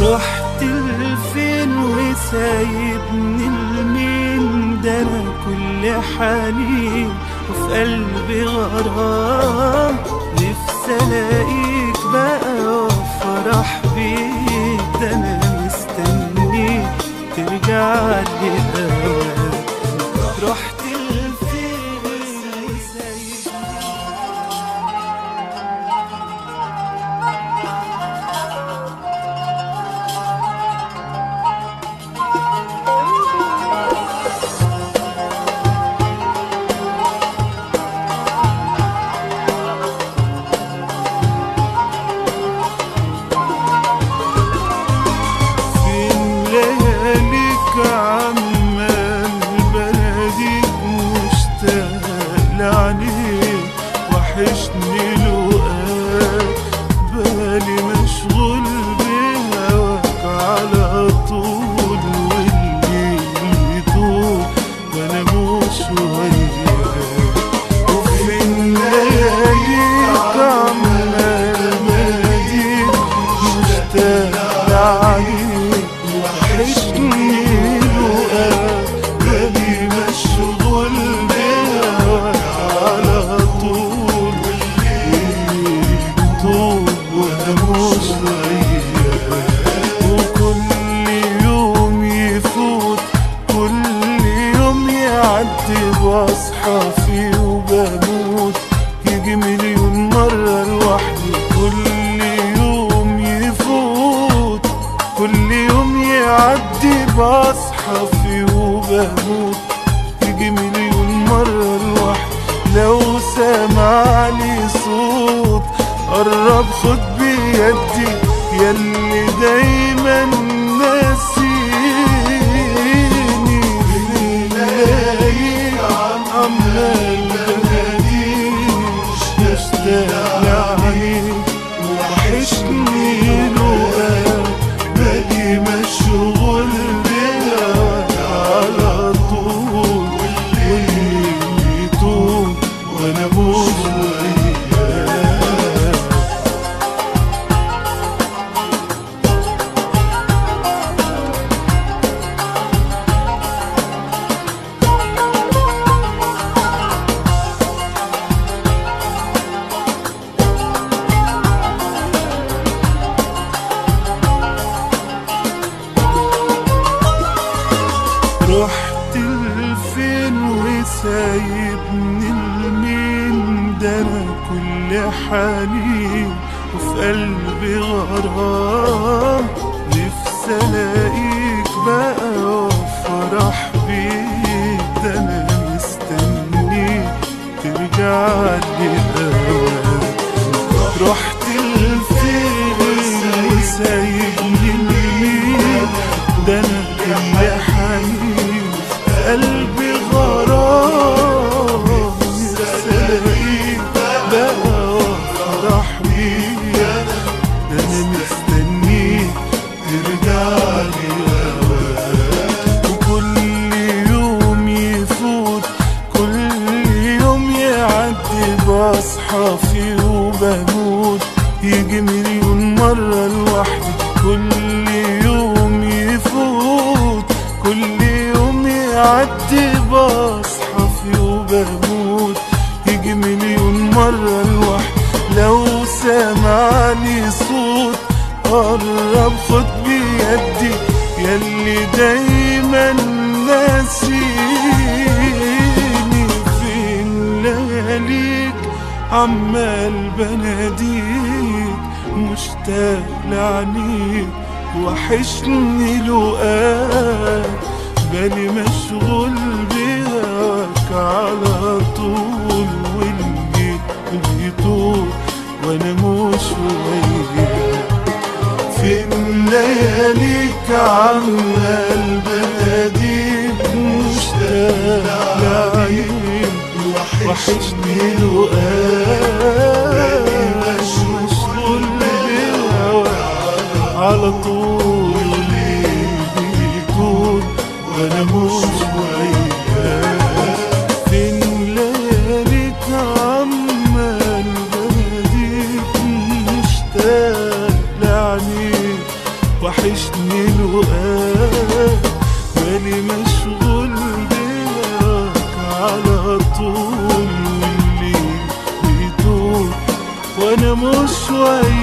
رحت لفين وسايبني لمين؟ ده انا كل حنين وفي قلبي غرام، نفسي الاقيك بقى وافرح بيك، ده انا مستنيك ترجع لي اوام. رحت لفين وسايبني عمال بناديك مشتاق لعينيك، وحشني لقاك، بالي مشغول بهواك على طول، والليل يطول وانا مش وياك. وفين لياليك عمال بناديك مشتاق لعينيك، وحشني بالي مشغول بهواك على طول، والليل يطول وانا مش وياك. وكل يوم يفوت، كل يوم يعدي بصحى فيه وبموت، يجي مليون مرة لوحدي. كل يوم يفوت، كل يوم يعدي بصحى فيه وبموت، يجي مليون مرة لوحدي. لو سمعني صوت قرب خد بيدي، ياللي دايما ناسيني. بنلاقيك عمال بناديك مشتاق لعينيك، وحشني لقاك، بالي مشغول بهواك على طول، والليل يطول وانا مش وياك. رحت لفين وسايبني لمين؟ ده انا كل حنين وفي قلبي غرام، نفسي الاقيك بقى وافرح بيك، ده انا مستنيك ترجع لي اوام. رحت لفين وسايبني لمين؟ ده انا كل حنين قلبي غرام، نفسي الاقيك بقى وافرح بيك، ده انا مستنيك ترجع لي اوام. وكل يوم يفوت، كل يوم يعدي بصحى فيه وبموت، يجي مليون مرة لوحدي. كل يوم يفوت، كل يوم يعدي بصحى فيه وبموت، يجي مليون مرة لوحدي. لو سمعني صوت قرب خد بيدي، ياللي دايما ناسيني. فين لياليك عمال بناديك مشتاق لعينيك، وحشني لقاك، بالي مشغول بهواك على طول، والليل يطول وانا مش وياك. فين لياليك عمال بناديك مشتاق لعينيك، وحشني لقاك، بالي مشغول بهواك على طول، والليل يطول وانا مش وياك. فين لياليك عمال بناديك مشتاق لعينيك، وحشني لقاك، بالي مشغول بيك على طول، والليل بيدور وانا مش وياك.